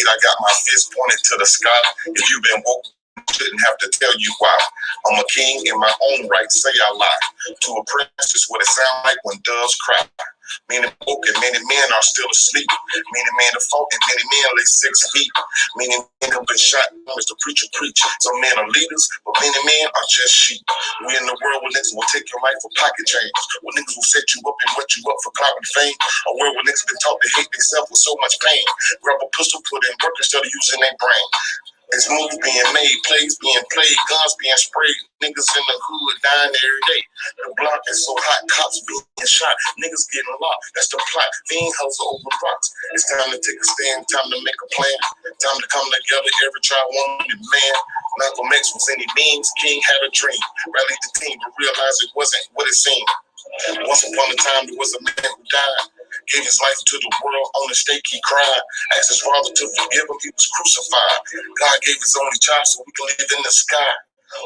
hate, I got my fist pointed to the sky. If you've been woke, shouldn't have to tell you why. I'm a king in my own right, say I lie. To a princess, what it sound like when doves cry. Many woke and many men are still asleep. Many men are fought and many men lay 6 feet. Many men have been shot as the preacher preach. Some men are leaders, but many men are just sheep. We in the world where niggas will take your life for pocket change. Where niggas will set you up and wet you up for clout and fame. A world where niggas been taught to hate themselves with so much pain. Grab a pistol, put in work instead of using their brain. It's movies being made, plays being played, guns being sprayed, niggas in the hood dying every day. The block is so hot, cops being shot, niggas getting locked. That's the plot. Fiend hustle over rocks. It's time to take a stand, time to make a plan, time to come together. Every child wanted man. Malcolm X was any means, King had a dream. Rallied the team, but realized it wasn't what it seemed. Once upon a time, there was a man who died. Gave his life to the world, on the stake he cried. Asked his father to forgive him, he was crucified. God gave his only child so we can live in the sky.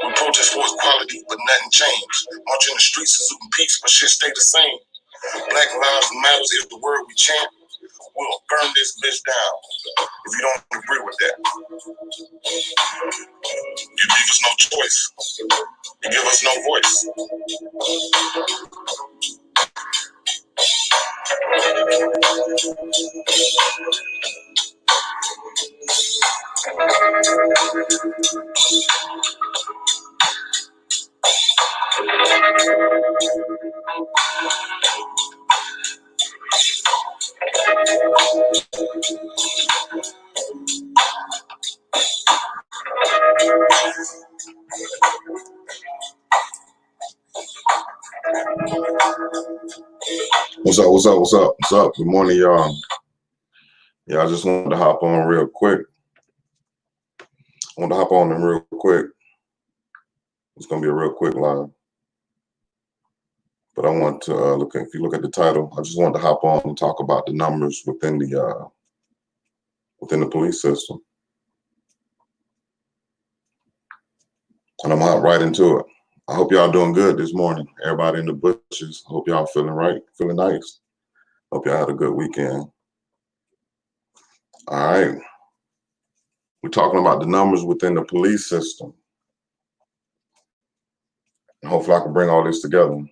We protest for equality, but nothing changed. Marching the streets is looking peace, but shit stay the same. Black lives matters is the word we chant. We'll burn this bitch down if you don't agree with that. You leave us no choice. You give us no voice. What's up? Good morning, y'all. Yeah, I just wanted to hop on real quick. It's going to be a real quick live. But I want to if you look at the title, I just wanted to hop on and talk about the numbers within the police system. And I'm hop right into it. I hope y'all doing good this morning. Everybody in the bushes. Hope y'all feeling right, feeling nice. Hope y'all had a good weekend. All right. We're talking about the numbers within the police system. And hopefully I can bring all this together.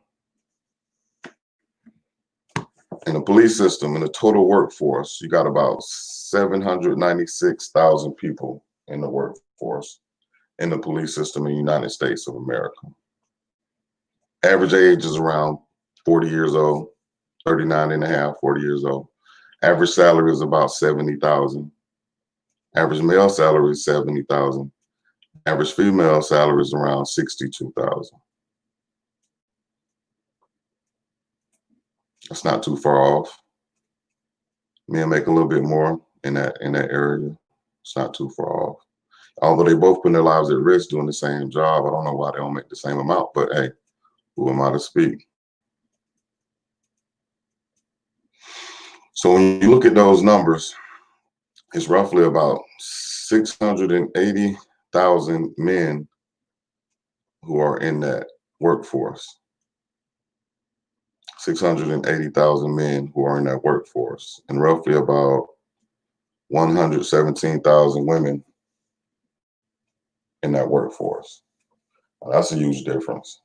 In the police system, in the total workforce, you got about 796,000 people in the workforce in the police system in the United States of America. Average age is around 40 years old, 39 and a half, 40 years old. Average salary is about 70,000. Average male salary is 70,000. Average female salary is around 62,000. That's not too far off. Men make a little bit more in that area. It's not too far off. Although they both put their lives at risk doing the same job, I don't know why they don't make the same amount, but hey, who am I to speak? So when you look at those numbers, it's roughly about 680,000 men who are in that workforce. 680,000 men who are in that workforce, and roughly about 117,000 women in that workforce. Now, that's a huge difference.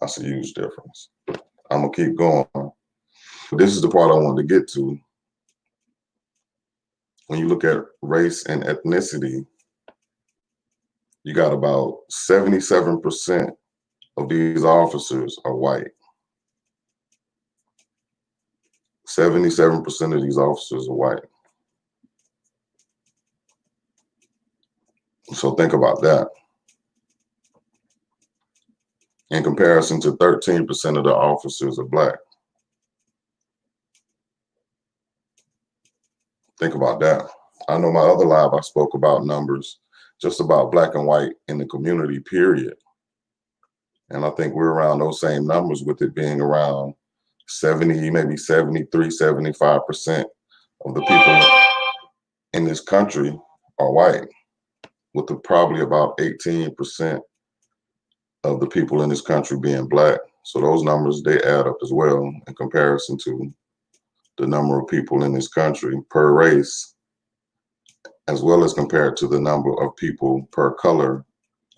I'm gonna keep going. This is the part I wanted to get to. When you look at race and ethnicity, you got about 77% of these officers are white. 77% of these officers are white. So think about that. In comparison to 13% of the officers are black. Think about that. I know my other live, I spoke about numbers, just about black and white in the community, period. And I think we're around those same numbers, with it being around 70, maybe 73, 75% of the people in this country are white, with probably about 18% of the people in this country being black. So those numbers, they add up as well in comparison to the number of people in this country per race as well as compared to the number of people per color.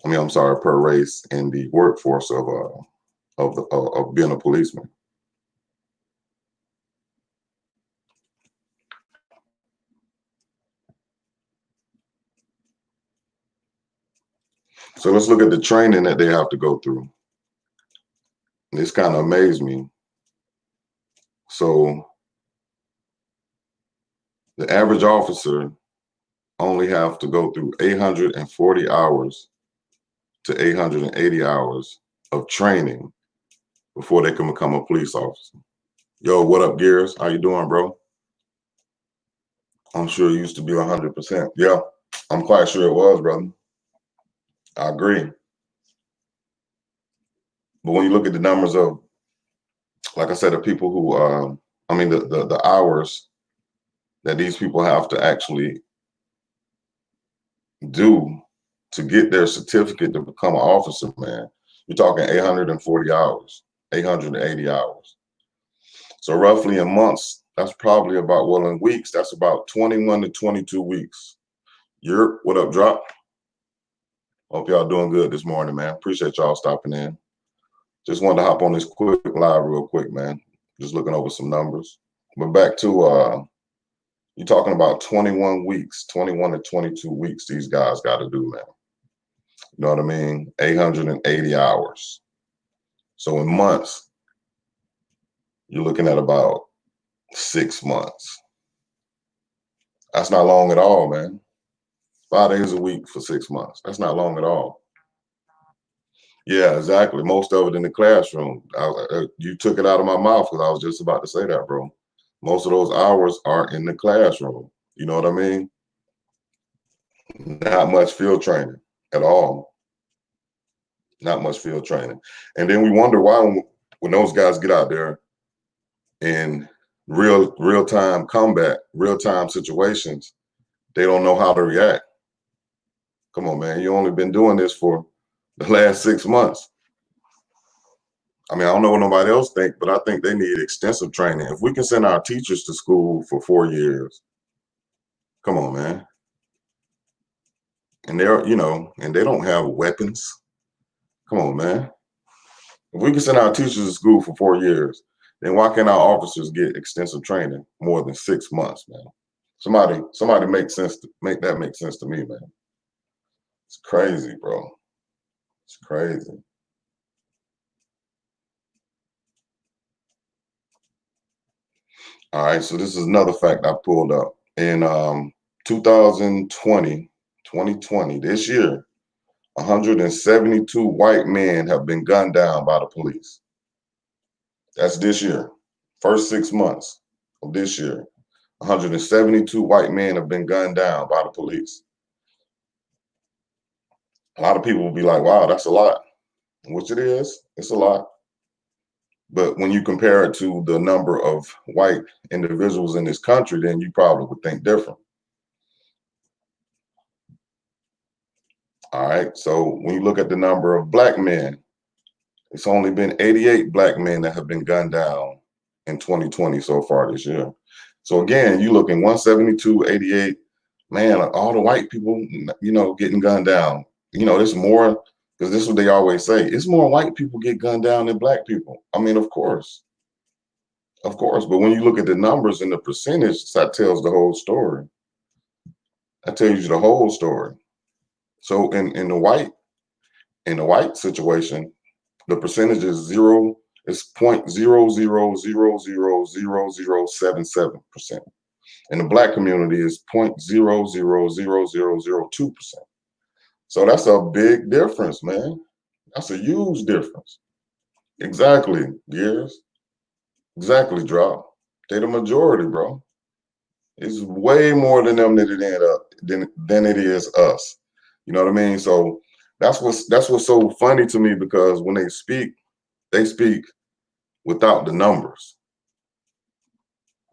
Per race in the workforce of being a policeman. So let's look at the training that they have to go through. This kind of amazed me. So the average officer only have to go through 840 hours to 880 hours of training before they can become a police officer. Yo, what up, Gears? How you doing, bro? I'm sure it used to be 100%. Yeah, I'm quite sure it was, brother. I agree. But when you look at the numbers of, like I said, the people who, the hours that these people have to actually do to get their certificate to become an officer, man, you're talking 840 hours, 880 hours. So roughly in months, that's probably about, well, in weeks, that's about 21 to 22 weeks. What up, Drop? Hope y'all doing good this morning, man. Appreciate y'all stopping in. Just wanted to hop on this quick live real quick, man. Just looking over some numbers. But back to, you're talking about 21 weeks, 21 to 22 weeks these guys got to do, man. You know what I mean? 880 hours. So in months, you're looking at about 6 months. That's not long at all, man. 5 days a week for 6 months. That's not long at all. Yeah, exactly. Most of it in the classroom. You took it out of my mouth because I was just about to say that, bro. Most of those hours are in the classroom. You know what I mean? Not much field training at all. Not much field training. And then we wonder why when those guys get out there in real-time combat, real-time situations, they don't know how to react. Come on, man. You only been doing this for the last 6 months. I mean, I don't know what nobody else think, but I think they need extensive training. If we can send our teachers to school for 4 years, come on, man. And and they don't have weapons. Come on, man. If we can send our teachers to school for 4 years, then why can't our officers get extensive training more than 6 months, man? Somebody make that make sense to me, man. It's crazy, bro. It's crazy. All right, so this is another fact I pulled up. In 2020, this year, 172 white men have been gunned down by the police. That's this year. First 6 months of this year, 172 white men have been gunned down by the police. A lot of people will be like, wow, that's a lot. Which it is. It's a lot. But when you compare it to the number of white individuals in this country, then you probably would think different. All right. So when you look at the number of black men, it's only been 88 black men that have been gunned down in 2020 so far this year. So again, you look in 172, 88, man, all the white people, getting gunned down. It's more, because this is what they always say, it's more white people get gunned down than black people. I mean, of course. Of course. But when you look at the numbers and the percentage, that tells the whole story. That tells you the whole story. So in the white situation, the percentage is 0.00000077%. In the black community is 0.000002%. So that's a big difference, man. That's a huge difference. Exactly, Gears. Exactly, Drop. They the majority, bro. It's way more than them than it is us. You know what I mean? So that's what's so funny to me, because when they speak without the numbers,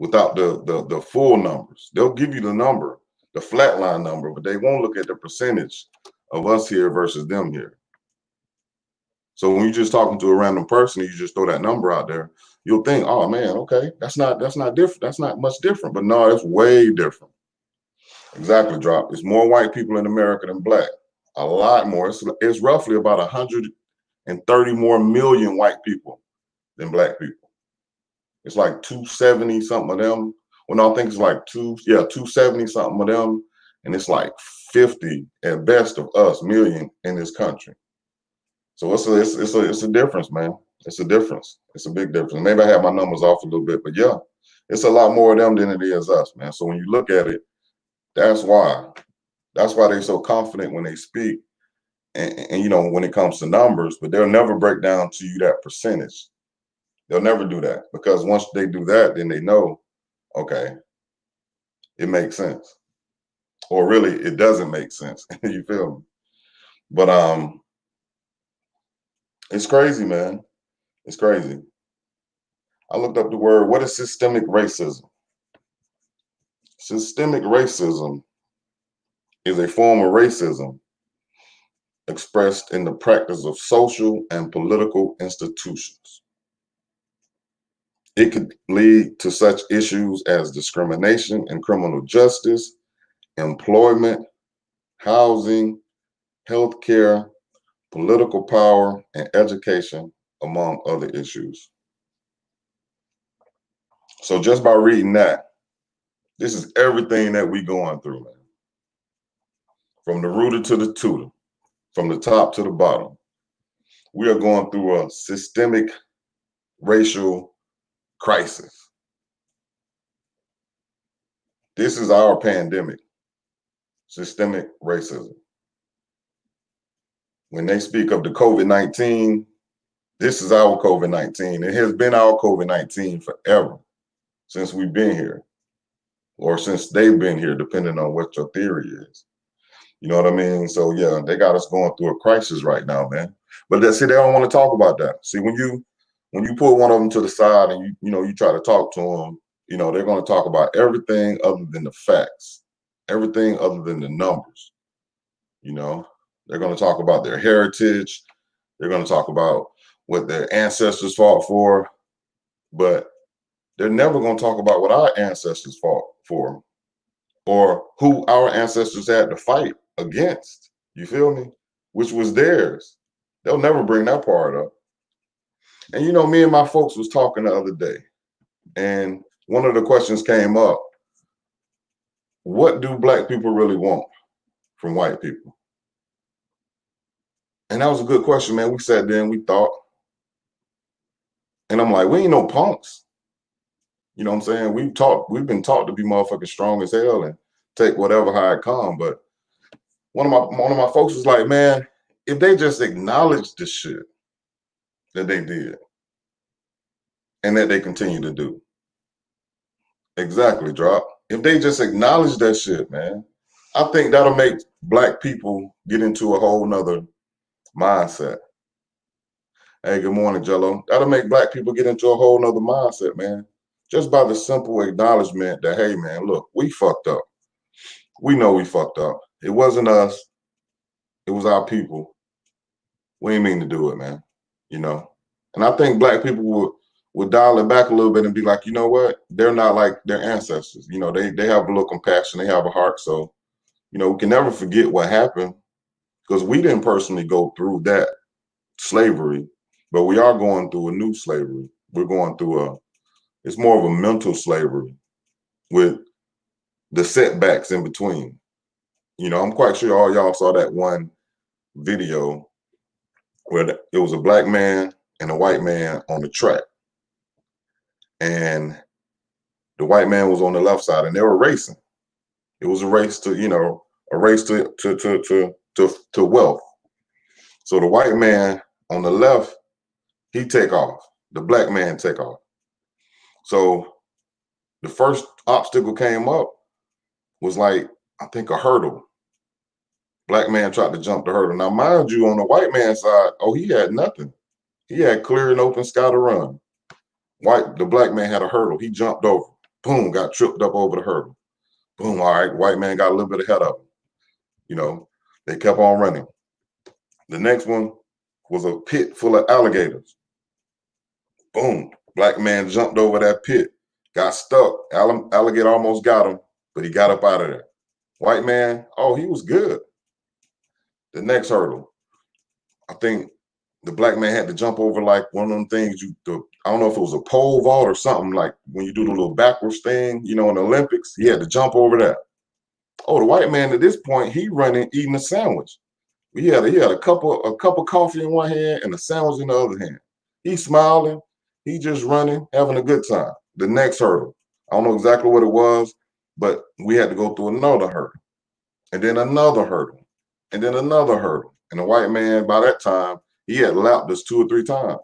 without the full numbers. They'll give you the number, the flatline number, but they won't look at the percentage of us here versus them here. So when you're just talking to a random person, you just throw that number out there, you'll think, oh man, okay, that's not different. That's not much different. But no, it's way different. Exactly, Drop. It's more white people in America than black. A lot more. It's roughly about 130 more million white people than black people. It's like 270 something of them. Well, no, I think it's like 270 something of them, and it's like 50 at best of us million in this country. So it's a difference, man. It's a difference. It's a big difference. Maybe I have my numbers off a little bit, but yeah, it's a lot more of them than it is us, man. So when you look at it, that's why. That's why they're so confident when they speak, and you know when it comes to numbers, but they'll never break down to you that percentage. They'll never do that because once they do that, then they know, okay, it makes sense, or really it doesn't make sense. You feel me? But it's crazy, man. It's crazy. I looked up the word. What is systemic racism? Systemic racism is a form of racism expressed in the practice of social and political institutions. It could lead to such issues as discrimination and criminal justice, employment, housing, healthcare, political power, and education, among other issues. So just by reading that, this is everything that we going through, man. From the rooter to the tutor, from the top to the bottom. We are going through a systemic racial crisis. This is our pandemic, systemic racism. When they speak of the COVID-19, this is our COVID-19. It has been our COVID-19 forever, since we've been here, or since they've been here, depending on what your theory is. You know what I mean? So yeah, they got us going through a crisis right now, man. But see, they don't want to talk about that. See, when you pull one of them to the side and you try to talk to them, they're going to talk about everything other than the facts, everything other than the numbers. They're going to talk about their heritage. They're going to talk about what their ancestors fought for, but they're never going to talk about what our ancestors fought for or who our ancestors had to fight against. You feel me? Which was theirs. They'll never bring that part up. And me and my folks was talking the other day, and one of the questions came up: what do black people really want from white people? And that was a good question, man. We sat there and we thought. And I'm like, we ain't no punks. You know what I'm saying? We've been taught to be motherfucking strong as hell and take whatever how it come. But one of my folks was like, man, if they just acknowledge the shit that they did and that they continue to do. Exactly, Drop. If they just acknowledge that shit, man, I think that'll make black people get into a whole nother mindset. Hey, good morning, Jello. That'll make black people get into a whole nother mindset, man. Just by the simple acknowledgement that, hey, man, look, we fucked up. We know we fucked up. It wasn't us. It was our people. We ain't mean to do it, man. And I think black people would dial it back a little bit and be like, you know what? They're not like their ancestors. They have a little compassion. They have a heart. So, we can never forget what happened because we didn't personally go through that slavery, but we are going through a new slavery. We're going through it's more of a mental slavery with the setbacks in between. I'm quite sure all y'all saw that one video where it was a black man and a white man on the track. And the white man was on the left side and they were racing. It was a race to wealth. So the white man on the left, he take off. The black man take off. So the first obstacle came up was like, I think a hurdle. Black man tried to jump the hurdle. Now, mind you, on the white man's side, he had nothing. He had clear and open sky to run. The black man had a hurdle. He jumped over. Boom, got tripped up over the hurdle. Boom, all right, white man got a little bit ahead of him. They kept on running. The next one was a pit full of alligators. Boom, black man jumped over that pit, got stuck. Alligator almost got him, but he got up out of there. White man, oh, he was good. The next hurdle, I think the black man had to jump over like one of them things. I don't know if it was a pole vault or something, like when you do the little backwards thing, in the Olympics, he had to jump over that. Oh, the white man at this point, he running, eating a sandwich. He had a cup of coffee in one hand and a sandwich in the other hand. He's smiling. He just running, having a good time. The next hurdle, I don't know exactly what it was, but we had to go through another hurdle, and then another hurdle, and then another hurdle. And the white man, by that time, he had lapped us 2 or 3 times.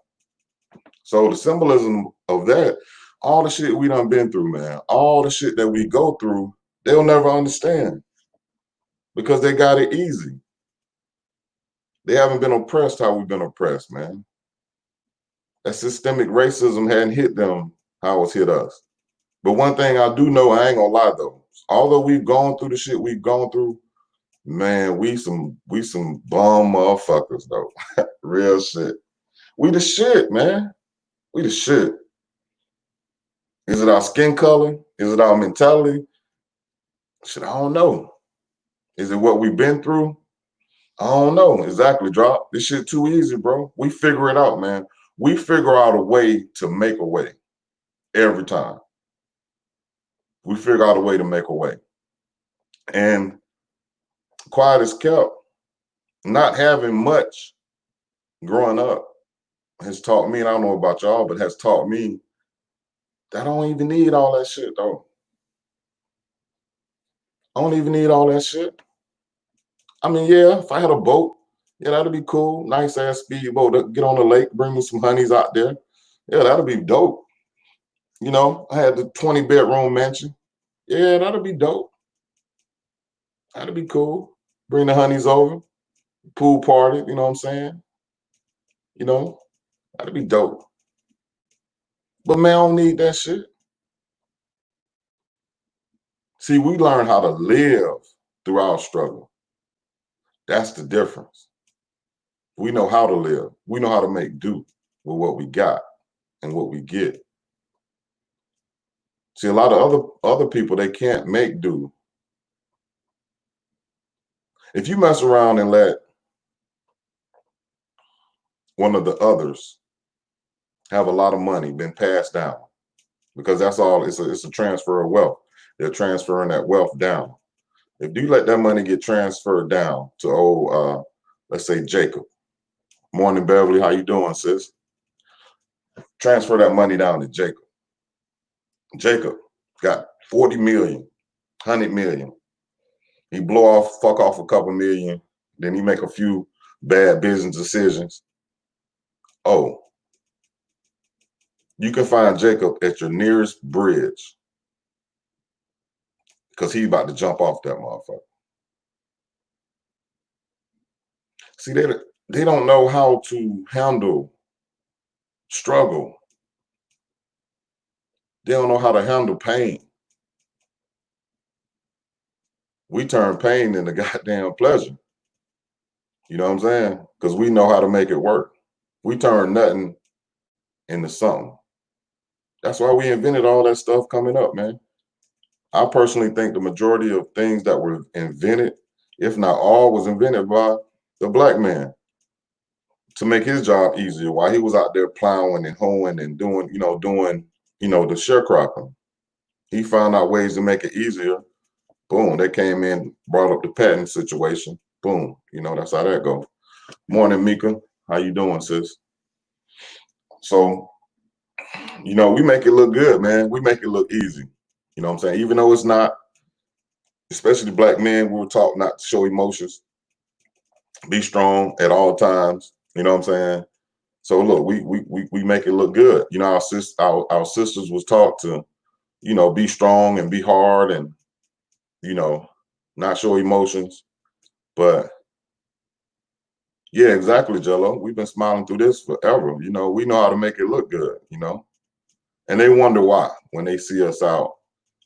So the symbolism of that, all the shit we done been through, man, all the shit that we go through, they'll never understand because they got it easy. They haven't been oppressed how we've been oppressed, man. That systemic racism hadn't hit them how it's hit us. But one thing I do know, I ain't gonna lie though, although we've gone through the shit we've gone through, man, we some bum motherfuckers though. Real shit. We the shit, man. We the shit. Is it our skin color? Is it our mentality? Shit, I don't know. Is it what we've been through? I don't know. Exactly, Drop. This shit too easy, bro. We figure it out, man. We figure out a way to make a way every time. We figure out a way to make a way. And quiet as kept, not having much growing up has taught me, and I don't know about y'all, but has taught me that I don't even need all that shit, though. I don't even need all that shit. I mean, yeah, if I had a boat, yeah, that'd be cool. Nice ass speedboat. Get on the lake, bring me some honeys out there. Yeah, that'd be dope. I had the 20-bedroom mansion. Yeah, that'd be dope. That'd be cool. Bring the honeys over, pool party, you know what I'm saying? That'd be dope. But man, I don't need that shit. See, we learn how to live through our struggle. That's the difference. We know how to live. We know how to make do with what we got and what we get. See, a lot of other people, they can't make do. If you mess around and let one of the others have a lot of money been passed down, because that's all, it's a transfer of wealth. They're transferring that wealth down. If you let that money get transferred down to let's say Jacob. Morning, Beverly, how you doing, sis? Transfer that money down to Jacob. Jacob got 40 million, 100 million. He fuck off a couple million, then he make a few bad business decisions. Oh, you can find Jacob at your nearest bridge because he's about to jump off that motherfucker. See, they don't know how to handle struggle. They don't know how to handle pain. We turn pain into goddamn pleasure. You know what I'm saying? Because we know how to make it work. We turn nothing into something. That's why we invented all that stuff coming up, man. I personally think the majority of things that were invented, if not all, was invented by the black man to make his job easier while he was out there plowing and hoeing and doing the sharecropping. He found out ways to make it easier. Boom, they came in, brought up the patent situation. Boom, that's how that goes. Morning, Mika. How you doing, sis? So, we make it look good, man. We make it look easy. You know what I'm saying? Even though it's not, especially black men, we were taught not to show emotions. Be strong at all times. You know what I'm saying? So look, we make it look good. Our sisters was taught to, be strong and be hard and, not show emotions. But yeah, exactly, Jello. We've been smiling through this forever. We know how to make it look good, and they wonder why when they see us out,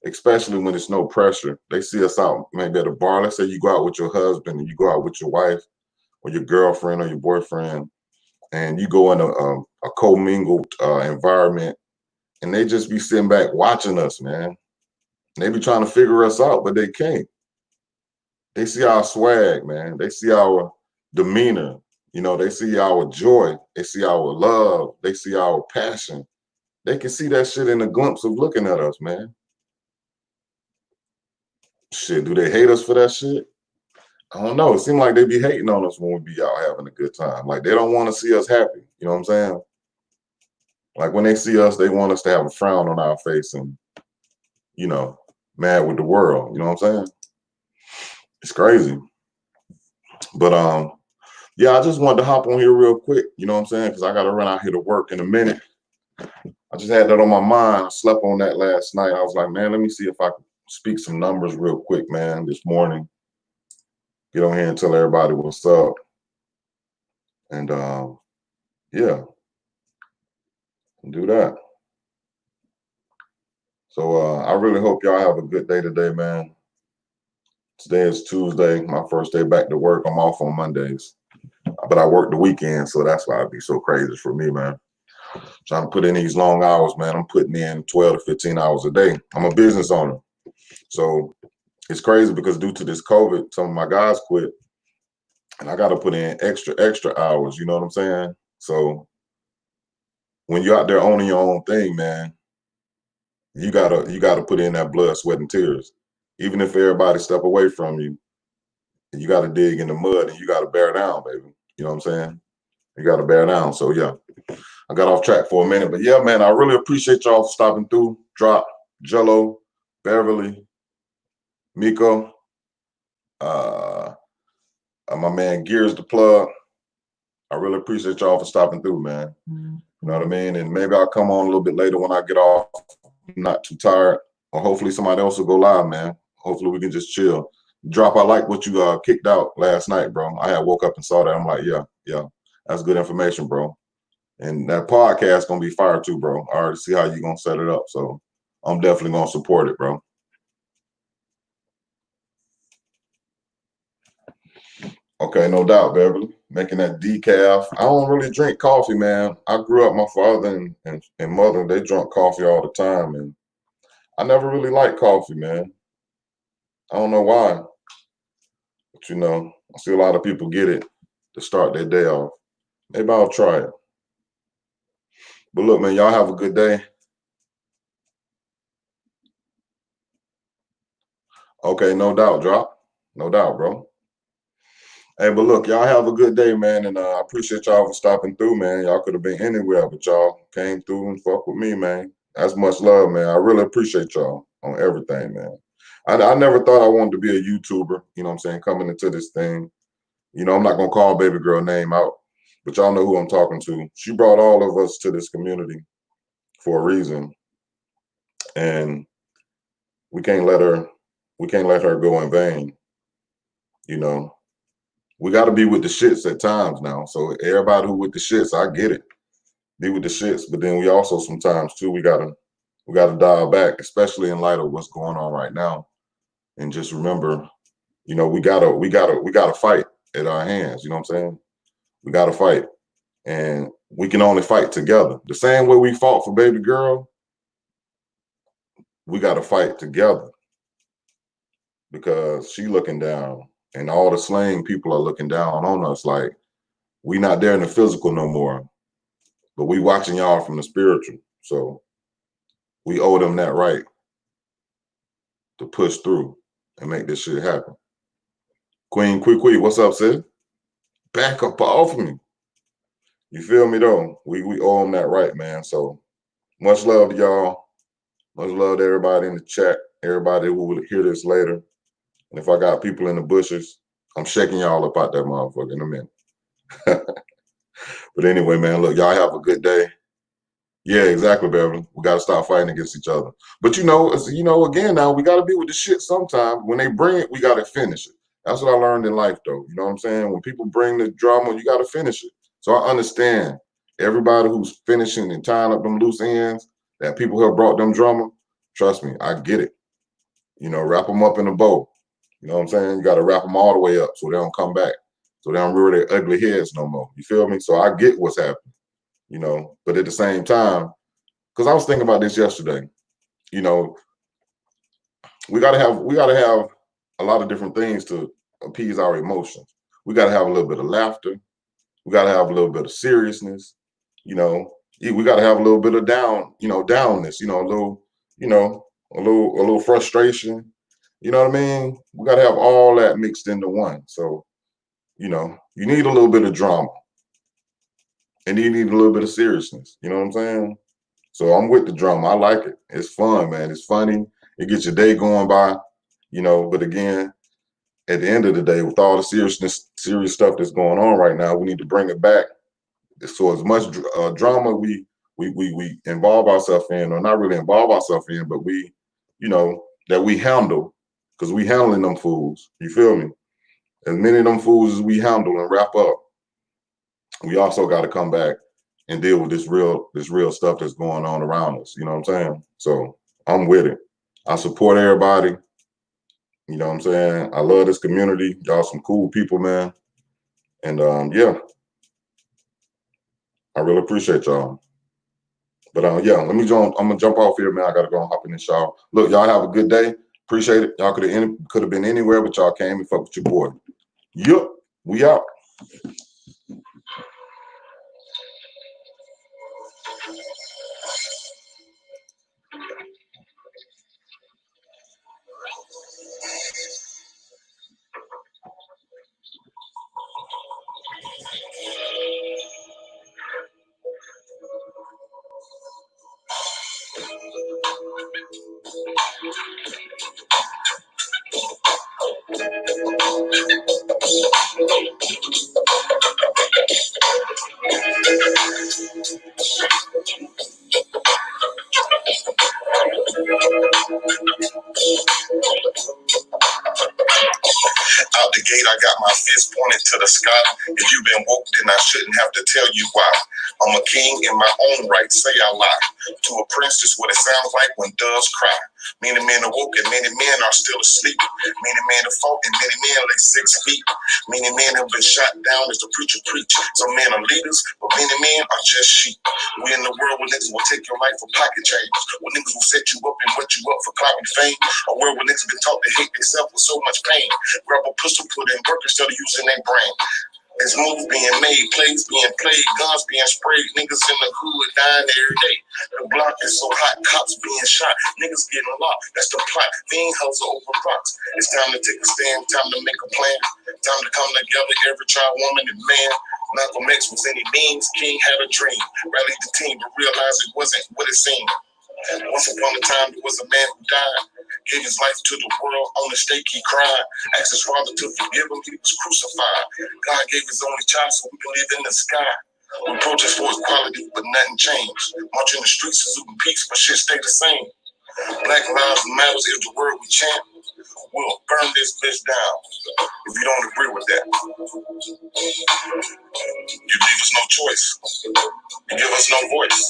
especially when it's no pressure. They see us out maybe at a bar. Let's say you go out with your husband and you go out with your wife or your girlfriend or your boyfriend, and you go in a commingled environment, and they just be sitting back watching us, man. And they be trying to figure us out, but they can't. They see our swag, man. They see our demeanor. You know, they see our joy. They see our love. They see our passion. They can see that shit in a glimpse of looking at us, man. Shit, do they hate us for that shit? I don't know. It seems like they be hating on us when we be out having a good time. Like they don't want to see us happy. You know what I'm saying? Like when they see us, they want us to have a frown on our face and, you know, mad with the world. You know what I'm saying? It's crazy. But yeah, I just wanted to hop on here real quick. You know what I'm saying? Because I got to run out here to work in a minute. I just had that on my mind. I slept on that last night. I was like, man, let me see if I can speak some numbers real quick, man, this morning. Get on here and tell everybody what's up. And yeah, do that. So I really hope y'all have a good day today, man. Today is Tuesday, my first day back to work. I'm off on Mondays, but I work the weekend, so that's why it'd be so crazy for me, man. Trying to put in these long hours, man. I'm putting in 12 to 15 hours a day. I'm a business owner. So it's crazy because due to this COVID, some of my guys quit and I got to put in extra hours. You know what I'm saying? So when you're out there owning your own thing, man, you gotta put in that blood, sweat, and tears. Even if everybody step away from you, you got to dig in the mud and you got to bear down, baby. You know what I'm saying? You got to bear down. So yeah, I got off track for a minute, but yeah, man, I really appreciate y'all for stopping through. Drop, Jello, Beverly, Miko, my man Gears the Plug. I really appreciate y'all for stopping through, man. You know what I mean? And maybe I'll come on a little bit later when I get off. I'm not too tired. Or hopefully somebody else will go live, man. Hopefully we can just chill. Drop, I like what you kicked out last night, bro. I had woke up and saw that. I'm like, yeah, that's good information, bro. And that podcast gonna be fire too, bro. I already see how you gonna set it up. So I'm definitely gonna support it, bro. Okay, no doubt, Beverly. Making that decaf. I don't really drink coffee, man. I grew up, my father and mother, they drank coffee all the time. And I never really liked coffee, man. I don't know why. But you know, I see a lot of people get it to start their day off. Maybe I'll try it. But look, man, y'all have a good day. Okay, no doubt, Drop. No doubt, bro. Hey, but look, y'all have a good day, man. And I appreciate y'all for stopping through, man. Y'all could have been anywhere, but y'all came through and fuck with me, man. That's much love, man. I really appreciate y'all on everything, man. I never thought I wanted to be a YouTuber, you know what I'm saying, coming into this thing. You know, I'm not going to call baby girl name out, but y'all know who I'm talking to. She brought all of us to this community for a reason. And we can't let her go in vain. You know, we got to be with the shits at times now. So everybody who with the shits, I get it. Be with the shits, but then we also sometimes too, we gotta dial back, especially in light of what's going on right now. And just remember, you know, we gotta fight at our hands. You know what I'm saying? We gotta fight. And we can only fight together. The same way we fought for baby girl, we gotta fight together because she looking down and all the slaying people are looking down on us like we not there in the physical no more, but we watching y'all from the spiritual. So we owe them that right to push through and make this shit happen. Queen Quick, what's up, sis? Back up off of me. You feel me though? We owe them that right, man. So much love to y'all. Much love to everybody in the chat, everybody who will hear this later. And if I got people in the bushes, I'm shaking y'all up out that motherfucker in a minute. But anyway, man, look, y'all have a good day. Yeah, exactly, Beverly. We got to stop fighting against each other. But you know, again, now we got to be with the shit sometime. When they bring it, we got to finish it. That's what I learned in life, though. You know what I'm saying? When people bring the drama, you got to finish it. So I understand everybody who's finishing and tying up them loose ends, that people who have brought them drama, trust me, I get it. You know, wrap them up in a bow. You know what I'm saying? You got to wrap them all the way up so they don't come back. So they don't rear their ugly heads no more. You feel me? So I get what's happening, you know, but at the same time, because I was thinking about this yesterday, you know, we gotta have a lot of different things to appease our emotions. We got to have a little bit of laughter. We got to have a little bit of seriousness. You know, we got to have a little bit of downness. A little frustration. You know what I mean? We got to have all that mixed into one. So, you need a little bit of drama, and you need a little bit of seriousness. You know what I'm saying? So I'm with the drama. I like it. It's fun, man. It's funny. It gets your day going by. But again, at the end of the day, with all the serious stuff that's going on right now, we need to bring it back. So as much drama we involve ourselves in, or not really involve ourselves in, but that we handle, because we handling them fools. You feel me? As many of them fools as we handle and wrap up, we also got to come back and deal with this real stuff that's going on around us. You know what I'm saying? So I'm with it. I support everybody. You know what I'm saying? I love this community. Y'all some cool people, man. And yeah, I really appreciate y'all. But yeah, let me jump. I'm gonna jump off here, man. I gotta go and hop in the shower. Look, y'all have a good day. Appreciate it. Y'all could have been anywhere, but y'all came and fuck with your boy. Yup, we out. Out the gate, I got my fist pointed to the sky. If you've been woke, then I shouldn't have to tell you why. I'm a king in my own right, say I lie. To a prince, this what it sounds like when doves cry. Many men are woke and many men are still asleep. Many men have fought and many men lay 6 feet. Many men have been shot down as the preacher preach. Some men are leaders, but many men are just sheep. We in the world where niggas will take your life for pocket change. Where niggas will set you up and wet you up for clout and fame. A world where niggas been taught to hate themselves with so much pain. Grab a pistol, put in work instead of using their brain. There's moves being made, plays being played, guns being sprayed, niggas in the hood dying every day. The block is so hot, cops being shot, niggas getting locked. That's the plot. Fiend hustle over rocks. It's time to take a stand, time to make a plan, time to come together, every child, woman, and man. Malcolm X was any means, King had a dream. Rallied the team, but realized it wasn't what it seemed. Once upon a time, there was a man who died, gave his life to the world. On the stake, he cried, asked his father to forgive him. He was crucified. God gave his only child so we can live in the sky. We protest for equality, but nothing changed. Marching the streets, exuding peace, but shit stay the same. Black Lives Matters is the word we chant. We'll burn this bitch down if you don't agree with that. You leave us no choice. You give us no voice.